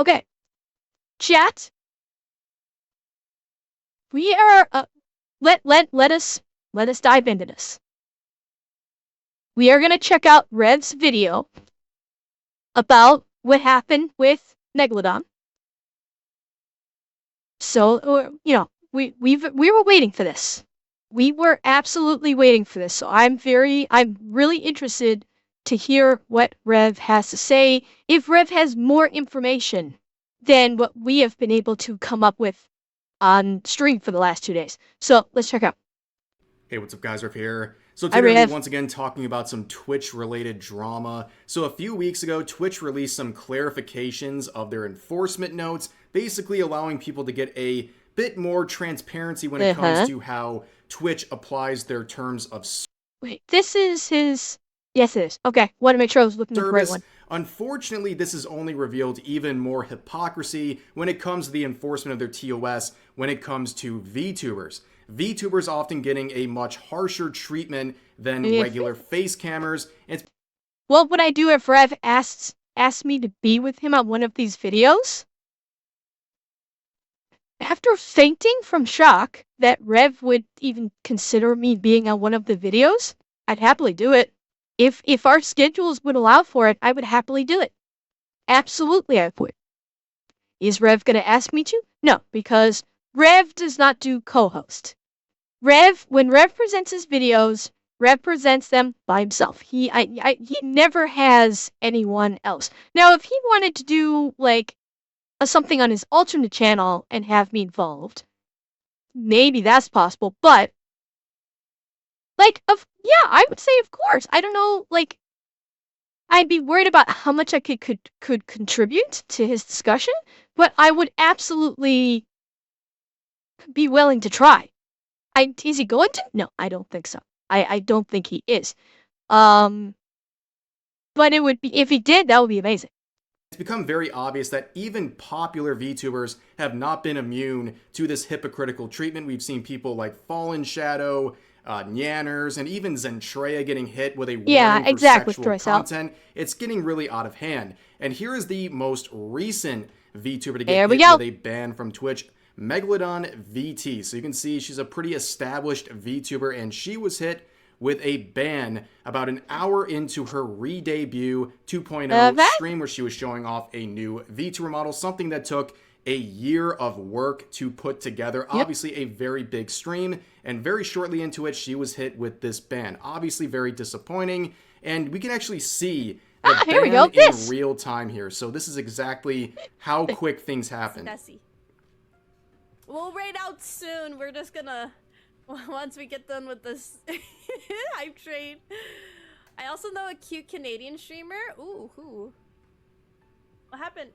Okay, chat. We are let us dive into this. We are gonna check out Rev's video about what happened with Megalodon. So, we were waiting for this. We were absolutely waiting for this. So I'm really interested to hear what Rev has to say. If Rev has more information than what we have been able to come up with on stream for the last 2 days. So let's check out. Hey, what's up, guys? Rev here. So Hi, today we're Rev. once again talking about some Twitch-related drama. So a few weeks ago, Twitch released some clarifications of their enforcement notes, basically allowing people to get a bit more transparency when it comes to how Twitch applies their terms of Wait, this is his... Yes, it is. Okay, want to make sure I was looking at the right one. Unfortunately, this has only revealed even more hypocrisy when it comes to the enforcement of their TOS when it comes to VTubers. VTubers often getting a much harsher treatment than regular face cammers. What would I do if Rev asked me to be with him on one of these videos? After fainting from shock that Rev would even consider me being on one of the videos, I'd happily do it. If our schedules would allow for it, I would happily do it. Absolutely, I would. Is Rev gonna ask me to? No, because Rev does not do co-host. When Rev presents his videos, Rev presents them by himself. He never has anyone else. Now, if he wanted to do like something on his alternate channel and have me involved, maybe that's possible. But yeah, I would say of course. I don't know, like I'd be worried about how much I could contribute to his discussion, but I would absolutely be willing to try. Is he going to? No, I don't think so. I don't think he is. But it would be, if he did, that would be amazing. It's become very obvious that even popular VTubers have not been immune to this hypocritical treatment. We've seen people like Fallen Shadow, Nyanners, and even Zentreya getting hit with a warning for sexual content. It's getting really out of hand. And here is the most recent VTuber to get hit with a ban from Twitch, MegalodonVT. So you can see she's a pretty established VTuber, and she was hit with a ban about an hour into her re-debut 2.0 stream where she was showing off a new VTuber model, something that took a year of work to put together. Obviously a very big stream, and very shortly into it, she was hit with this ban. Obviously very disappointing, and we can actually see the ban in real time here. So this is exactly how quick things happen. We'll raid out soon. We're just gonna... Once we get done with this hype train. I also know a cute Canadian streamer. Ooh, who? What happened?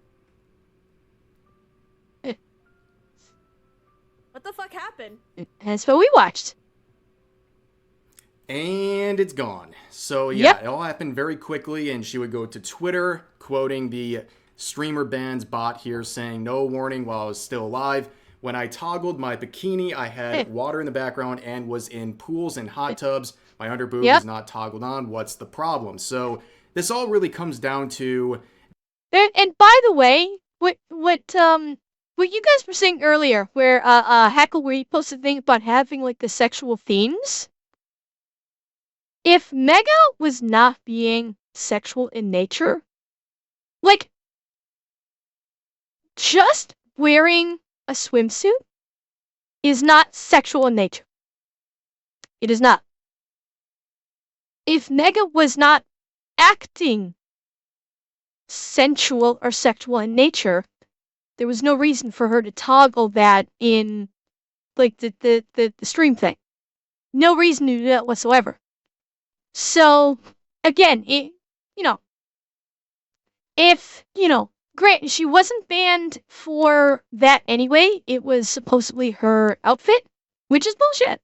What the fuck happened? That's what we watched. And it's gone. So yeah, it all happened very quickly, and she would go to Twitter, quoting the streamer ban's bot here, saying, "No warning while I was still alive. When I toggled my bikini, I had water in the background and was in pools and hot tubs. My under boob is not toggled on. What's the problem?" So this all really comes down to... And by the way, what you guys were saying earlier, where Hackle, where you posted a thing about having like the sexual themes. If Mega was not being sexual in nature, like just wearing a swimsuit is not sexual in nature. It is not. If Mega was not acting sensual or sexual in nature, there was no reason for her to toggle that in like the stream thing. No reason to do that whatsoever. So again, if granted, she wasn't banned for that anyway. It was supposedly her outfit, which is bullshit.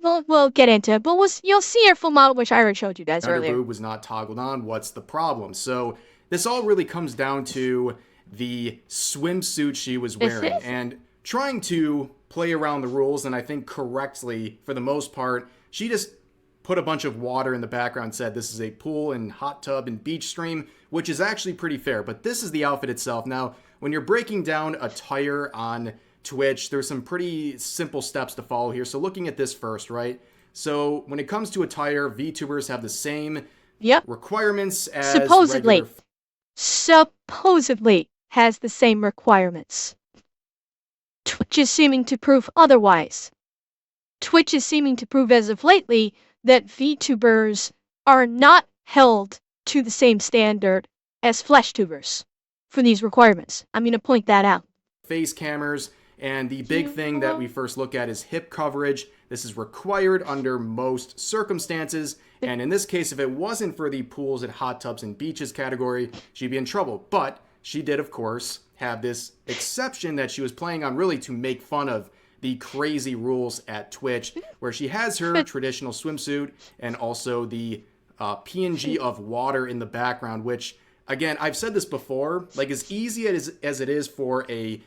We'll get into it, but you'll see her full model, which I already showed you guys earlier. Boob was not toggled on. What's the problem? So this all really comes down to the swimsuit she was wearing and trying to play around the rules, and I think correctly for the most part. She just put a bunch of water in the background, said this is a pool and hot tub and beach stream, which is actually pretty fair. But this is the outfit itself. Now, when you're breaking down attire on Twitch, there's some pretty simple steps to follow here. So looking at this first, right? So when it comes to attire, VTubers have the same requirements as supposedly has the same requirements. Twitch is seeming to prove otherwise. Twitch is seeming to prove as of lately that VTubers are not held to the same standard as FleshTubers for these requirements. I'm going to point that out. Face cameras, and the big thing that we first look at is hip coverage. This is required under most circumstances, and in this case, if it wasn't for the pools and hot tubs and beaches category, she'd be in trouble. But she did, of course, have this exception that she was playing on really to make fun of the crazy rules at Twitch, where she has her traditional swimsuit and also the PNG of water in the background, which, again, I've said this before, like as easy as it is for a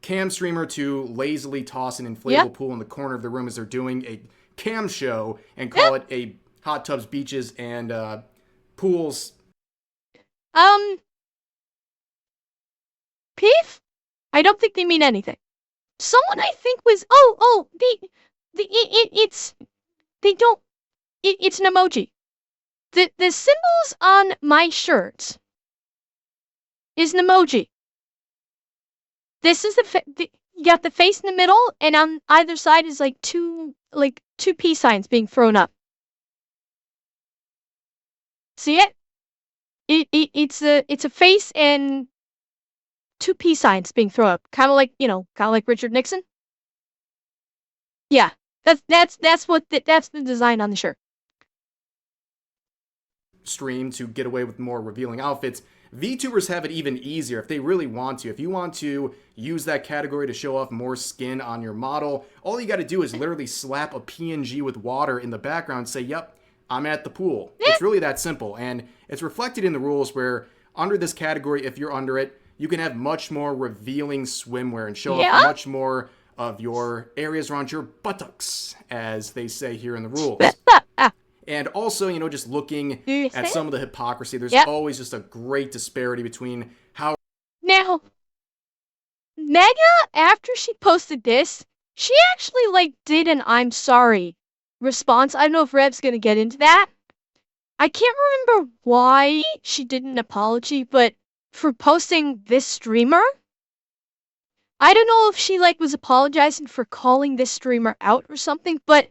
cam streamer to lazily toss an inflatable pool in the corner of the room as they're doing a cam show and call it a hot tubs, beaches, and pools. Peef? I don't think they mean anything. Someone I think was it's an emoji. The symbols on my shirts is an emoji. This is you got the face in the middle, and on either side is like two peace signs being thrown up. See it? It's a face and two peace signs being thrown up, kind of like Richard Nixon. Yeah, that's the design on the shirt. Stream to get away with more revealing outfits. VTubers have it even easier if they really want to. If you want to use that category to show off more skin on your model, all you got to do is literally slap a PNG with water in the background and say, yep, I'm at the pool. It's really that simple, and it's reflected in the rules where under this category, if you're under it, you can have much more revealing swimwear and show off much more of your areas around your buttocks, as they say here in the rules. And also, just looking at some of the hypocrisy, there's always just a great disparity between how... Now, Mega, after she posted this, she actually, did an I'm sorry response. I don't know if Rev's gonna get into that. I can't remember why she did an apology, but for posting this streamer, I don't know if she, was apologizing for calling this streamer out or something, but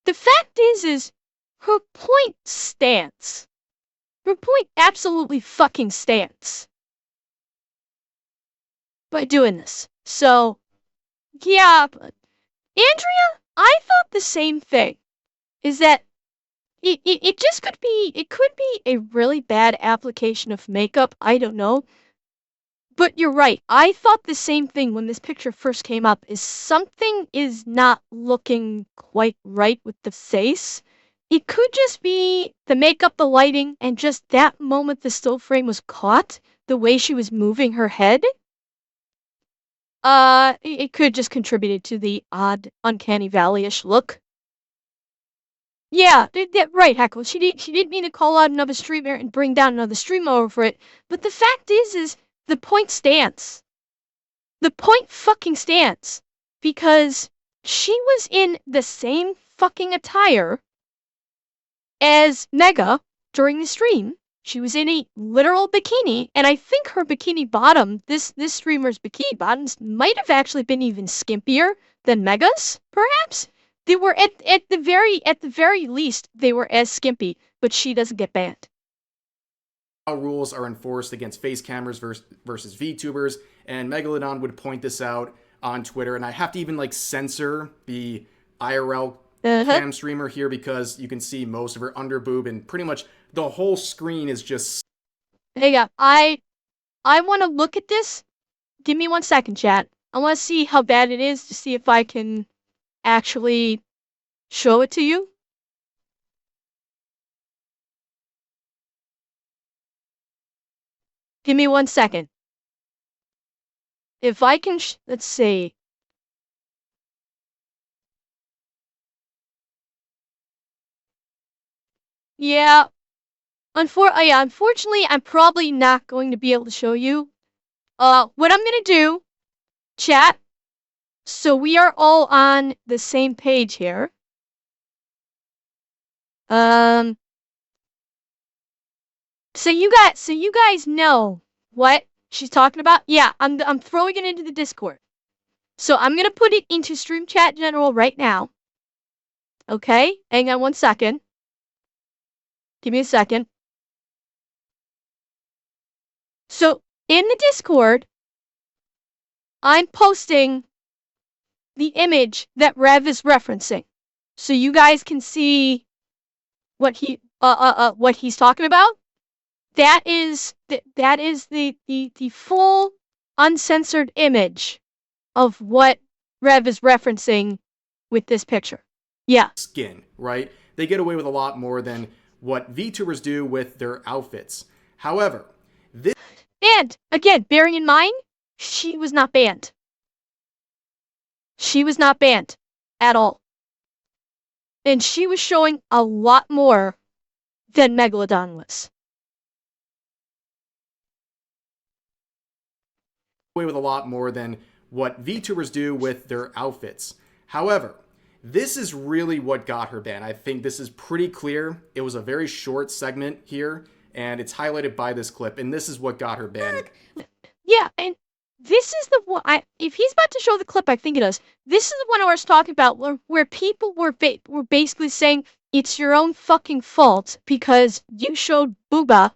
the fact is her point stands. Her point absolutely fucking stands by doing this. So, yeah, but Andrea, I thought the same thing. Is that it just could be a really bad application of makeup. I don't know. But you're right. I thought the same thing when this picture first came up, is something is not looking quite right with the face. It could just be the makeup, the lighting, and just that moment the still frame was caught, the way she was moving her head. It could just contributed to the odd, uncanny valley-ish look. Yeah, right, Heckle. She didn't mean to call out another streamer and bring down another streamer over it. But the fact is the point stands. The point fucking stands. Because she was in the same fucking attire as Mega during the stream. She was in a literal bikini, and I think her bikini bottom, this streamer's bikini bottoms, might have actually been even skimpier than Mega's, perhaps. They were at the very least, they were as skimpy, but she doesn't get banned. How rules are enforced against face cameras versus VTubers, and Megalodon would point this out on Twitter, and I have to even censor the IRL cam streamer here because you can see most of her underboob, and pretty much the whole screen is just... Hey, I want to look at this. Give me 1 second, chat. I want to see how bad it is to see if I can actually show it to you. Give me 1 second. If I can, let's see. Yeah. Unfortunately, I'm probably not going to be able to show you. What I'm gonna do, chat, so we are all on the same page here. So you guys know what she's talking about? Yeah, I'm throwing it into the Discord. So I'm gonna put it into Stream Chat General right now. Okay? Hang on 1 second. Give me a second. So in the Discord, I'm posting the image that Rev is referencing. So you guys can see what he's talking about. That is the full uncensored image of what Rev is referencing with this picture. Yeah. Skin, right? They get away with a lot more than what VTubers do with their outfits. However, this... And, again, bearing in mind, she was not banned. She was not banned at all. And she was showing a lot more than Megalodon was. Away with a lot more than what VTubers do with their outfits. However, this is really what got her banned. I think this is pretty clear. It was a very short segment here, and it's highlighted by this clip, and this is what got her banned. Yeah, and this is the one, if he's about to show the clip, I think it is. This is the one I was talking about, where people were basically saying, it's your own fucking fault because you showed booba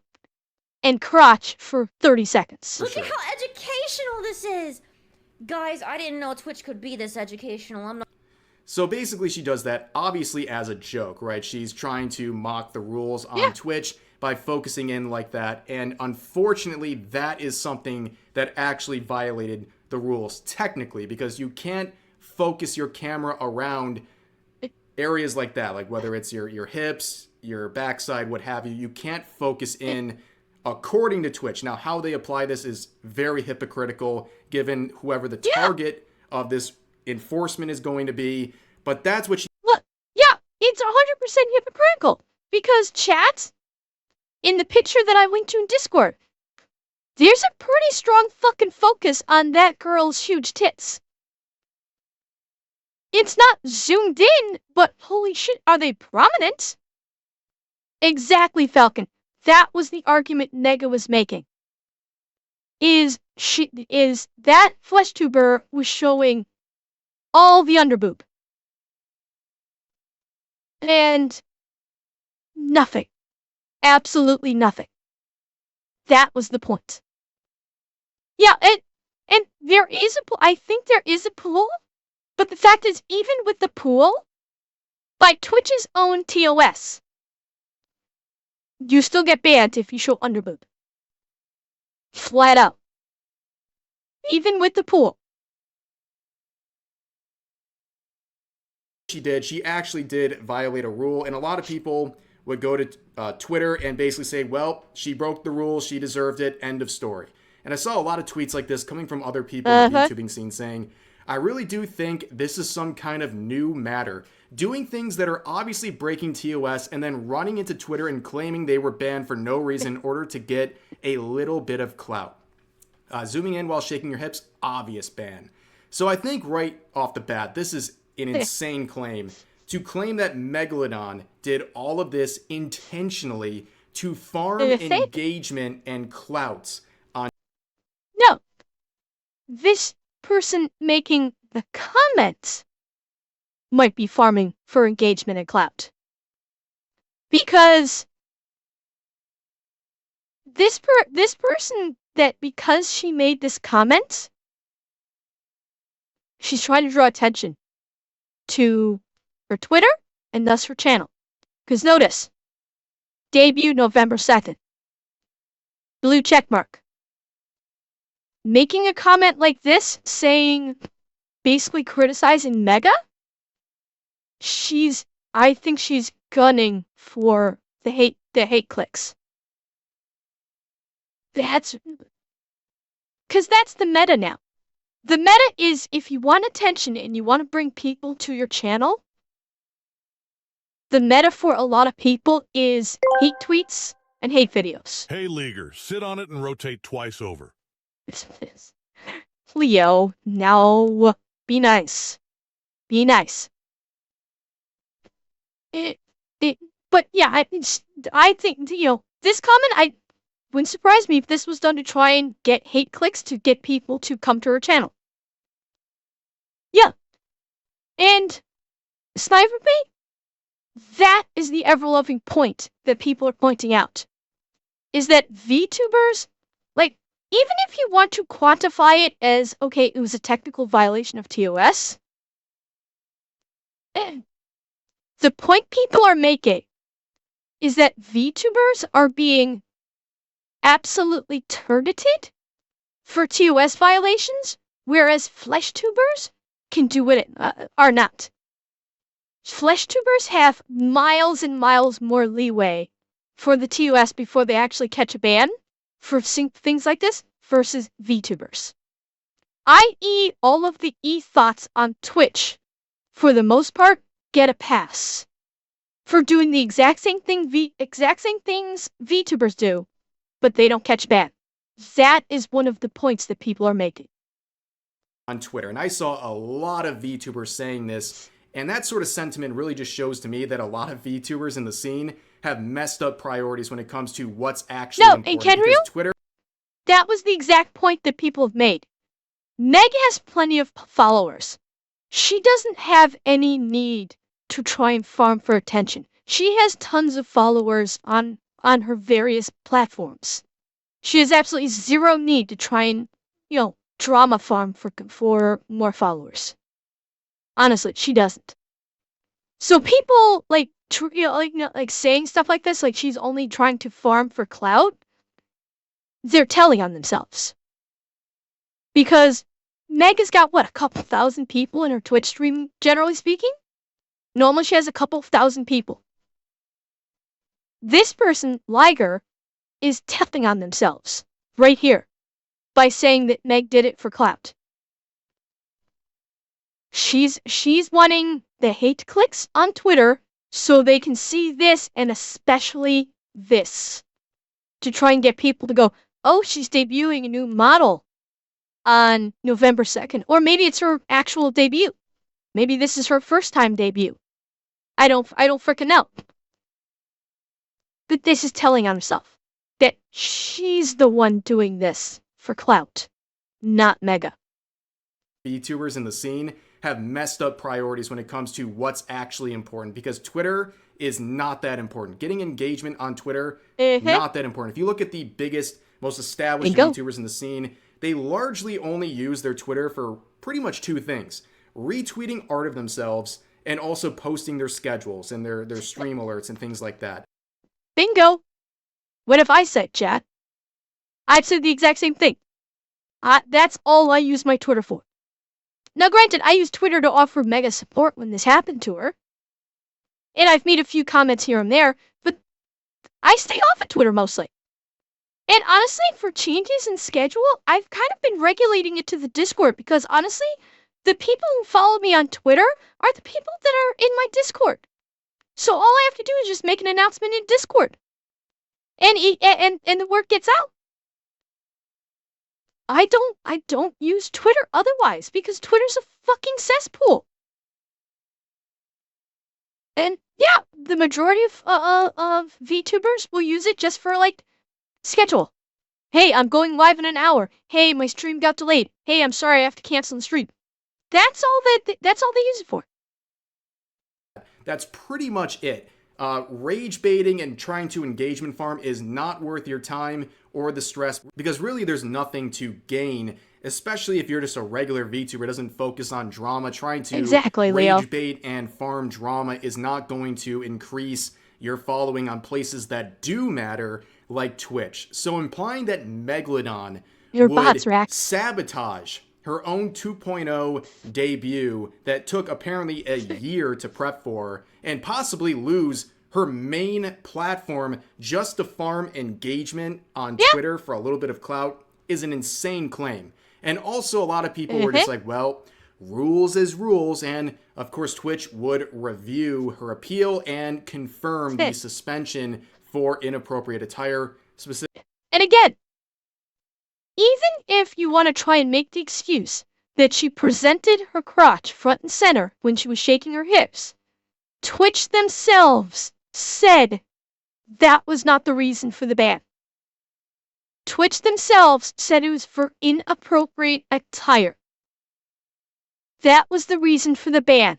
and crotch for 30 seconds. Look at how educational this is! Guys, I didn't know Twitch could be this educational. I'm not... So basically she does that obviously as a joke, right? She's trying to mock the rules on Twitch by focusing in like that. And unfortunately, that is something that actually violated the rules technically, because you can't focus your camera around areas like that, like whether it's your hips, your backside, what have you. You can't focus in according to Twitch. Now, how they apply this is very hypocritical given whoever the target of this enforcement is going to be, but that's what she... Look, yeah, it's 100% hypocritical, because chat, in the picture that I linked to in Discord, there's a pretty strong fucking focus on that girl's huge tits. It's not zoomed in, but holy shit, are they prominent? Exactly, Falcon. That was the argument Nega was making. Is that FleshTuber was showing all the underboob. And nothing. Absolutely nothing. That was the point. Yeah, and there is I think there is a pool, but the fact is, even with the pool, by Twitch's own TOS, you still get banned if you show underboob. Flat out. Even with the pool. She actually did violate a rule, and a lot of people would go to Twitter and basically say, well, she broke the rules, she deserved it, end of story. And I saw a lot of tweets like this coming from other people in the YouTubing scene saying, I really do think this is some kind of new matter. Doing things that are obviously breaking TOS and then running into Twitter and claiming they were banned for no reason in order to get a little bit of clout. Zooming in while shaking your hips, obvious ban. So I think right off the bat, this is an insane claim. To claim that Megalodon did all of this intentionally to farm engagement and clout on... No. This person making the comments might be farming for engagement and clout. Because this person, that because she made this comment, she's trying to draw attention to her Twitter and thus her channel. Because notice, debut November 2nd. Blue checkmark. Making a comment like this, saying, basically criticizing Mega, I think she's gunning for the hate clicks. Because that's the meta now. The meta is, if you want attention and you want to bring people to your channel, the meta for a lot of people is hate tweets and hate videos. Hey, Leaguer, sit on it and rotate twice over. Leo, no. Be nice. Be nice. But yeah, I think, this comment, wouldn't surprise me if this was done to try and get hate clicks to get people to come to her channel. Yeah. And Sniper Bait, that is the ever-loving point that people are pointing out. Is that VTubers, like, even if you want to quantify it as, okay, it was a technical violation of TOS, the point people are making is that VTubers are being absolutely turnited for TOS violations, whereas FleshTubers can do it are not. FleshTubers have miles and miles more leeway for the TOS before they actually catch a ban for things like this versus VTubers. I.e., all of the e-thoughts on Twitch, for the most part, get a pass for doing the exact same things VTubers do, but they don't catch ban. That is one of the points that people are making on Twitter. And I saw a lot of VTubers saying this, and that sort of sentiment really just shows to me that a lot of VTubers in the scene have messed up priorities when it comes to what's actually important. And Kenryu, Twitter, that was the exact point that people have made. Meg has plenty of followers. She doesn't have any need to try and farm for attention. She has tons of followers on her various platforms. She has absolutely zero need to try and, drama farm for more followers. Honestly, she doesn't. So people like saying stuff like this, like she's only trying to farm for clout, they're telling on themselves. Because Meg has got, a couple thousand people in her Twitch stream, generally speaking? Normally she has a couple thousand people. This person, Liger, is telling on themselves, right here, by saying that Meg did it for clout. She's wanting the hate clicks on Twitter so they can see this, and especially this, to try and get people to go, oh, she's debuting a new model on November 2nd. Or maybe it's her actual debut. Maybe this is her first time debut. I don't freaking know. But this is telling on herself that she's the one doing this for clout, not Mega. VTubers in the scene have messed up priorities when it comes to what's actually important, because Twitter is not that important. Getting engagement on Twitter, not that important. If you look at the biggest, most established VTubers in the scene, they largely only use their Twitter for pretty much two things: retweeting art of themselves and also posting their schedules and their stream alerts and things like that. Bingo! What have I said, chat? I've said the exact same thing. That's all I use my Twitter for. Now granted, I used Twitter to offer Mega support when this happened to her. And I've made a few comments here and there, but I stay off of Twitter mostly. And honestly, for changes in schedule, I've kind of been regulating it to the Discord, because honestly, the people who follow me on Twitter are the people that are in my Discord. So all I have to do is just make an announcement in Discord. And the word gets out. I don't use Twitter otherwise, because Twitter's a fucking cesspool. And yeah, the majority of VTubers will use it just for schedule. Hey, I'm going live in an hour. Hey, my stream got delayed. Hey, I'm sorry, I have to cancel the stream. That's all that's all they use it for. That's pretty much it. Rage baiting and trying to engagement farm is not worth your time or the stress, because really there's nothing to gain, especially if you're just a regular VTuber who doesn't focus on drama. Trying to rage bait and farm drama is not going to increase your following on places that do matter, like Twitch. So implying that Megalodon would sabotage her own 2.0 debut that took apparently a year to prep for, and possibly lose her main platform just to farm engagement on Twitter for a little bit of clout, is an insane claim. And also a lot of people were just like, well, rules is rules, and of course Twitch would review her appeal and confirm the suspension for inappropriate attire. And again, even if you want to try and make the excuse that she presented her crotch front and center when she was shaking her hips, Twitch themselves said that was not the reason for the ban. Twitch themselves said it was for inappropriate attire. That was the reason for the ban.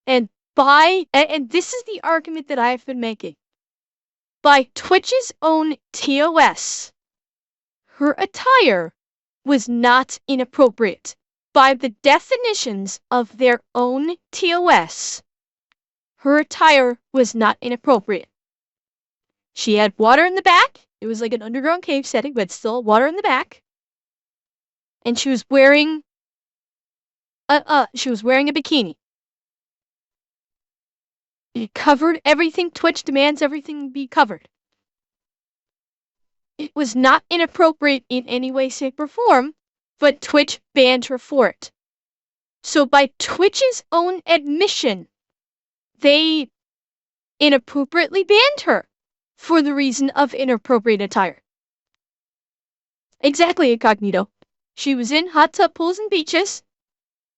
And this is the argument that I've been making. By Twitch's own TOS, her attire was not inappropriate. By the definitions of their own TOS, her attire was not inappropriate. She had water in the back. It was like an underground cave setting, but still water in the back. And she was wearing a bikini. It covered everything. Twitch demands everything be covered. It was not inappropriate in any way, shape, or form, but Twitch banned her for it. So by Twitch's own admission, they inappropriately banned her for the reason of inappropriate attire. Exactly, Incognito. She was in hot tub pools and beaches.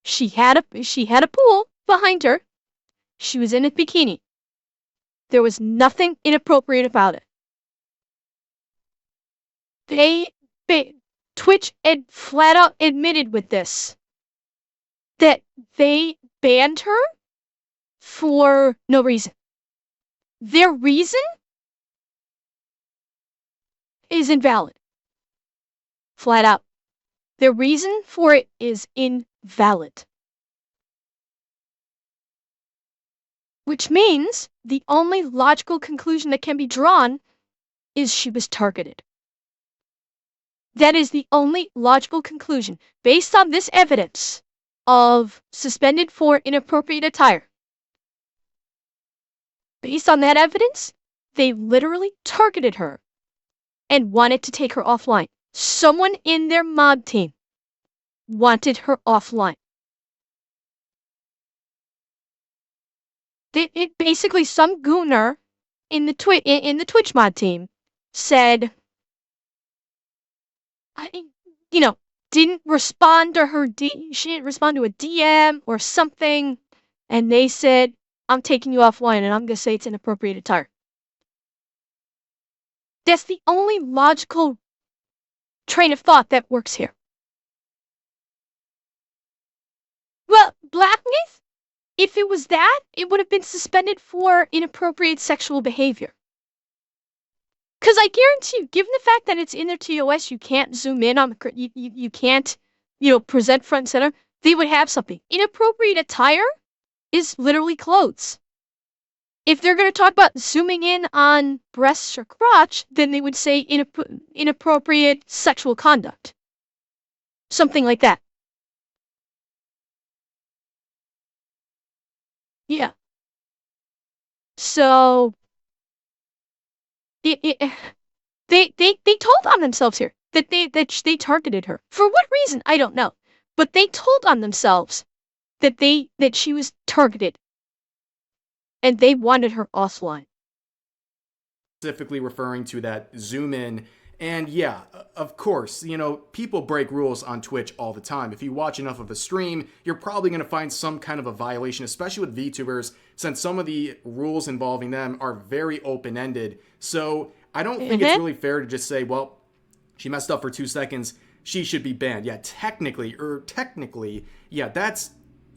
She had a pool behind her. She was in a bikini. There was nothing inappropriate about it. Twitch had flat out admitted with this that they banned her for no reason. Their reason is invalid. Flat out. Their reason for it is invalid. Which means the only logical conclusion that can be drawn is she was targeted. That is the only logical conclusion based on this evidence of suspended for inappropriate attire. Based on that evidence, they literally targeted her and wanted to take her offline. Someone in their mod team wanted her offline. It basically, some gooner in the Twitch mod team said, didn't respond to her she didn't respond to a DM or something, and they said, I'm taking you offline, and I'm gonna say it's inappropriate attire. That's the only logical train of thought that works here. Well, Blackness, if it was that, it would have been suspended for inappropriate sexual behavior. Because I guarantee you, given the fact that it's in their TOS, you can't zoom in on the, you can't, present front and center, they would have something. Inappropriate attire is literally clothes. If they're going to talk about zooming in on breasts or crotch, then they would say inappropriate sexual conduct. Something like that. Yeah. So they told on themselves here that they targeted her. For what reason? I don't know. But they told on themselves that she was targeted. And they wanted her offline. Specifically referring to that zoom in. And yeah, of course, people break rules on Twitch all the time. If you watch enough of a stream, you're probably going to find some kind of a violation, especially with VTubers, since some of the rules involving them are very open-ended. So I don't think it's really fair to just say, well, she messed up for 2 seconds, she should be banned. Yeah, technically, yeah,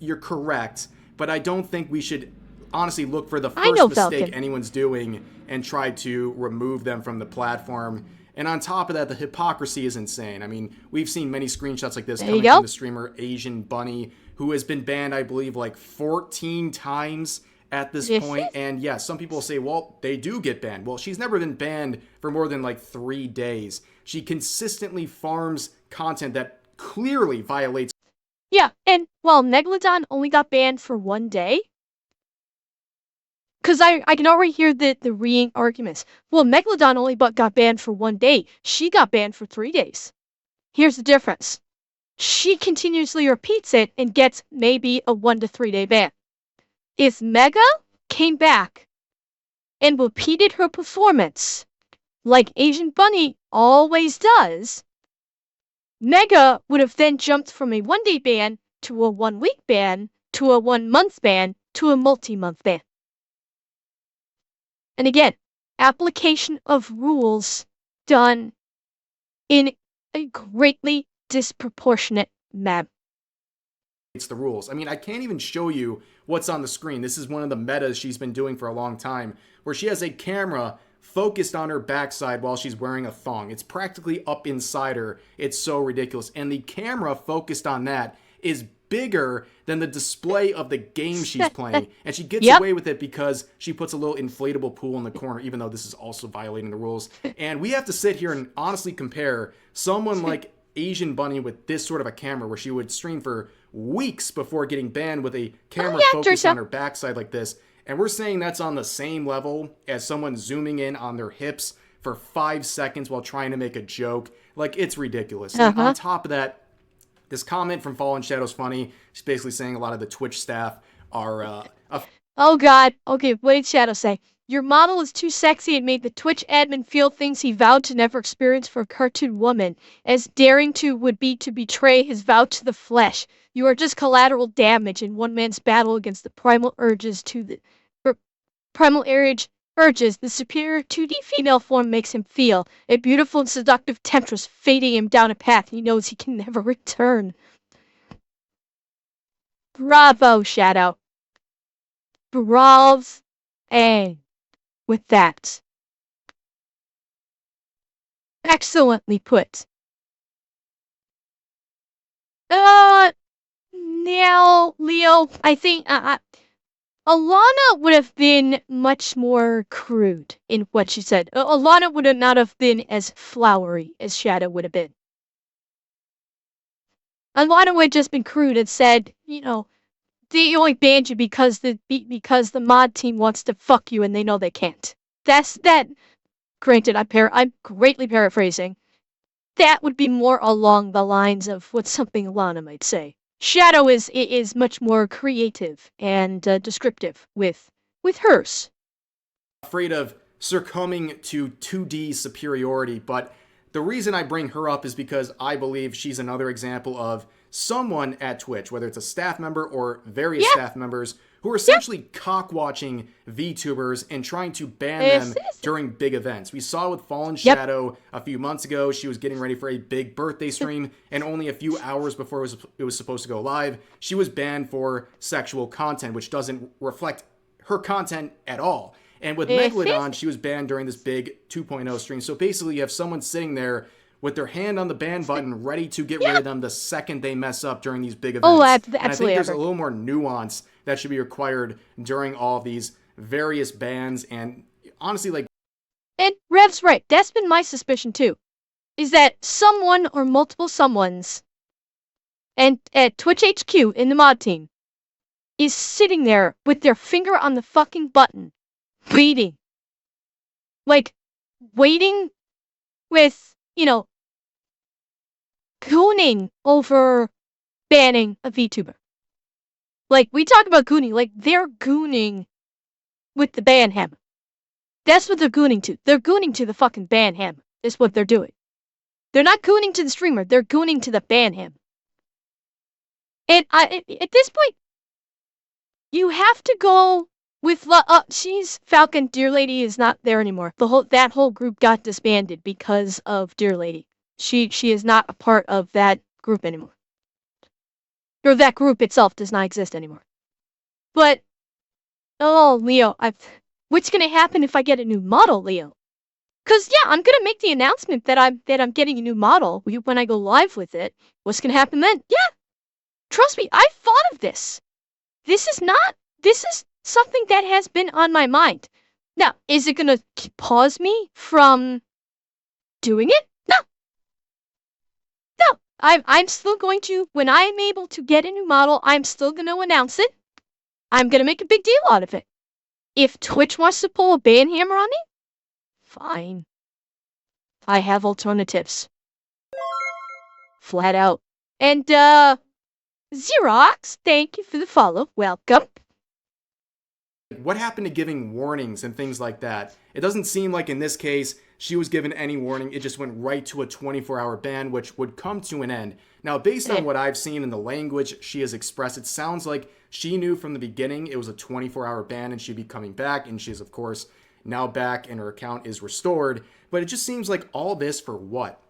you're correct, but I don't think we should honestly look for the first mistake anyone's doing and try to remove them from the platform. And on top of that, the hypocrisy is insane. I mean, we've seen many screenshots like this coming from the streamer Asian Bunny, who has been banned, I believe, like 14 times at this point. And yeah, some people say, well, they do get banned. Well, she's never been banned for more than like 3 days. She consistently farms content that clearly violates. Yeah, and while Megalodon only got banned for 1 day, because I can already hear the reading arguments. Well, Megalodon only got banned for 1 day. She got banned for 3 days. Here's the difference. she continuously repeats it and gets maybe a 1 to 3 day ban. If Mega came back and repeated her performance, like Asian Bunny always does, Mega would have then jumped from a 1 day ban to a 1 week ban to a 1 month ban to a multi-month ban. And again, application of rules done in a greatly disproportionate manner. It's the rules. I mean, I can't even show you what's on the screen. This is one of the metas she's been doing for a long time, where she has a camera focused on her backside while she's wearing a thong. It's practically up inside her. It's so ridiculous. And the camera focused on that is bigger than the display of the game she's playing. And she gets away with it because she puts a little inflatable pool in the corner, even though this is also violating the rules. And we have to sit here and honestly compare someone like Asian Bunny with this sort of a camera, where she would stream for weeks before getting banned with a camera focused on her backside like this. And we're saying that's on the same level as someone zooming in on their hips for 5 seconds while trying to make a joke. Like, it's ridiculous. And on top of that, this comment from Fallen Shadow's funny. She's basically saying a lot of the Twitch staff are... Oh god. Okay, what did Shadow say? Your model is too sexy and made the Twitch admin feel things he vowed to never experience for a cartoon woman, as daring to would be to betray his vow to the flesh. You are just collateral damage in one man's battle against the primal urges the superior 2D female form makes him feel. A beautiful and seductive temptress fading him down a path he knows he can never return. Bravo, Shadow. Brawls and with that. Excellently put. Now, Leo, I think Alana would have been much more crude in what she said. Alana would not have been as flowery as Shadow would have been. Alana would have just been crude and said, you know, they only banned you because the mod team wants to fuck you and they know they can't. That's that. Granted, I'm greatly paraphrasing. That would be more along the lines of what something Alana might say. Shadow is much more creative and descriptive with hers. Afraid of succumbing to 2D superiority, but the reason I bring her up is because I believe she's another example of someone at Twitch, whether it's a staff member or various staff members, who are essentially cock-watching VTubers and trying to ban them during big events. We saw with Fallen Shadow a few months ago. She was getting ready for a big birthday stream, and only a few hours before it was supposed to go live, she was banned for sexual content, which doesn't reflect her content at all. And with Megalodon, she was banned during this big 2.0 stream. So basically, you have someone sitting there with their hand on the ban button, ready to get rid of them the second they mess up during these big events. Oh, absolutely. And I think there's a little more nuance that should be required during all of these various bans. And honestly, like... And Rev's right. That's been my suspicion, too. Is that someone or multiple someones and at Twitch HQ in the mod team is sitting there with their finger on the fucking button, waiting. Like, waiting with, you know, gooning over banning a VTuber. Like, we talk about gooning, like, they're gooning with the ban hammer. That's what they're gooning to. They're gooning to the fucking ban hammer, is what they're doing. They're not gooning to the streamer, they're gooning to the ban hammer. And at this point, you have to go with Falcon. Dear Lady is not there anymore. That whole group got disbanded because of Dear Lady. She is not a part of that group anymore. Or that group itself does not exist anymore. But oh, Leo, what's gonna happen if I get a new model, Leo? Cause yeah, I'm gonna make the announcement that I'm getting a new model when I go live with it. What's gonna happen then? Yeah, trust me, I've thought of this. This is something that has been on my mind. Now, is it gonna pause me from doing it? No. No. I'm still going to, when I'm able to get a new model, I'm still gonna announce it. I'm gonna make a big deal out of it. If Twitch wants to pull a ban hammer on me, fine. I have alternatives. Flat out. And, Xerox, thank you for the follow. Welcome. What happened to giving warnings and things like that? It doesn't seem like in this case she was given any warning. It just went right to a 24-hour ban, which would come to an end. Now, based on what I've seen in the language she has expressed, it sounds like she knew from the beginning it was a 24-hour ban and she'd be coming back, and she's, of course, now back and her account is restored. But it just seems like all this for what?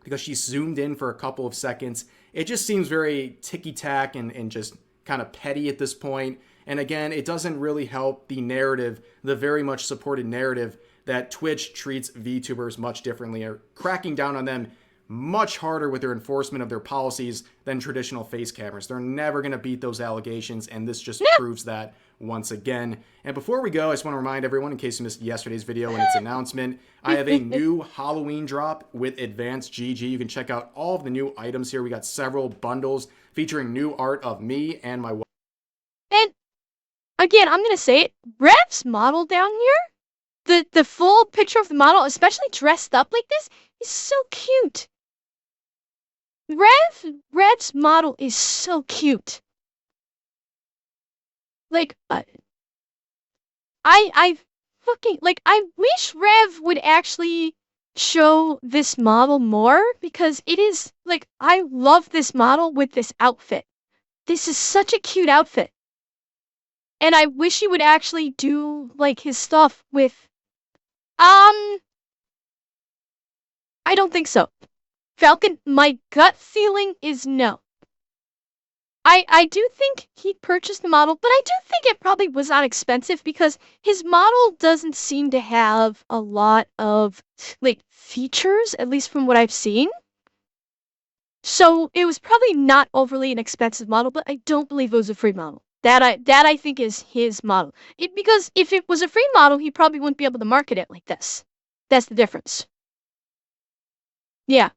Because she zoomed in for a couple of seconds. It just seems very ticky-tack and just kind of petty at this point. And again, it doesn't really help the narrative, the very much supported narrative that Twitch treats VTubers much differently, or cracking down on them much harder with their enforcement of their policies than traditional face cameras. They're never going to beat those allegations, and this just proves that once again. And before we go, I just want to remind everyone, in case you missed yesterday's video and its announcement, I have a new Halloween drop with Advanced GG. You can check out all of the new items here. We got several bundles featuring new art of me and my wife. And again, I'm gonna say it. Rev's model down here, the full picture of the model, especially dressed up like this, is so cute. Rev's model is so cute. Like, I fucking, like, I wish Rev would actually show this model more, because it is, like, I love this model with this outfit. This is such a cute outfit. And I wish he would actually do, like, his stuff with, I don't think so. Falcon, my gut feeling is no. I do think he purchased the model, but I do think it probably was not expensive, because his model doesn't seem to have a lot of, like, features, at least from what I've seen. So it was probably not overly an expensive model, but I don't believe it was a free model. That I think is his model. Because if it was a free model, he probably wouldn't be able to market it like this. That's the difference. Yeah.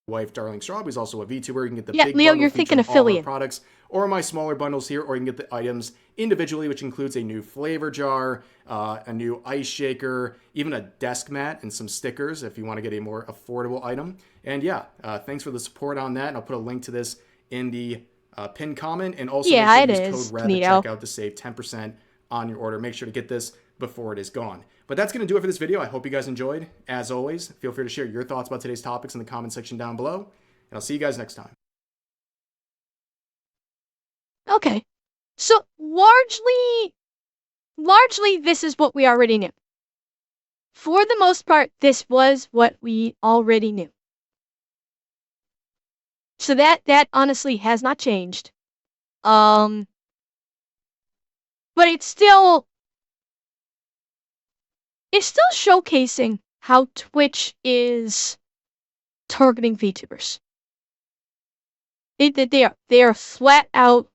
Wife, Darling Straub, who's also a VTuber. You can get the Yeah, big Leo, bundle you're thinking featuring all of our affiliate. products, or my smaller bundles here, or you can get the items individually, which includes a new flavor jar, a new ice shaker, even a desk mat, and some stickers if you want to get a more affordable item. And yeah, thanks for the support on that. And I'll put a link to this in the pinned comment, and also Yeah, make sure it to use is, code REV at Neato. checkout to save 10% on your order. Make sure to get this before it is gone. But that's going to do it for this video. I hope you guys enjoyed. As always, feel free to share your thoughts about today's topics in the comment section down below, and I'll see you guys next time. Okay. So largely this is what we already knew. For the most part, this was what we already knew. So that honestly has not changed. But it's still showcasing how Twitch is targeting VTubers. They are flat out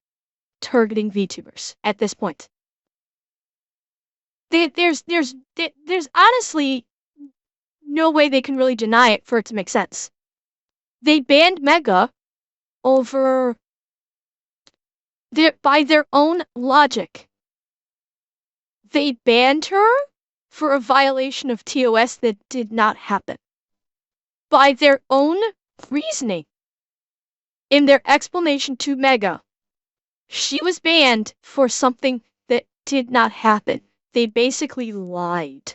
targeting VTubers at this point. There's honestly no way they can really deny it for it to make sense. They banned Mega over by their own logic. They banned her for a violation of TOS that did not happen. By their own reasoning. In their explanation to Mega, she was banned for something that did not happen. They basically lied.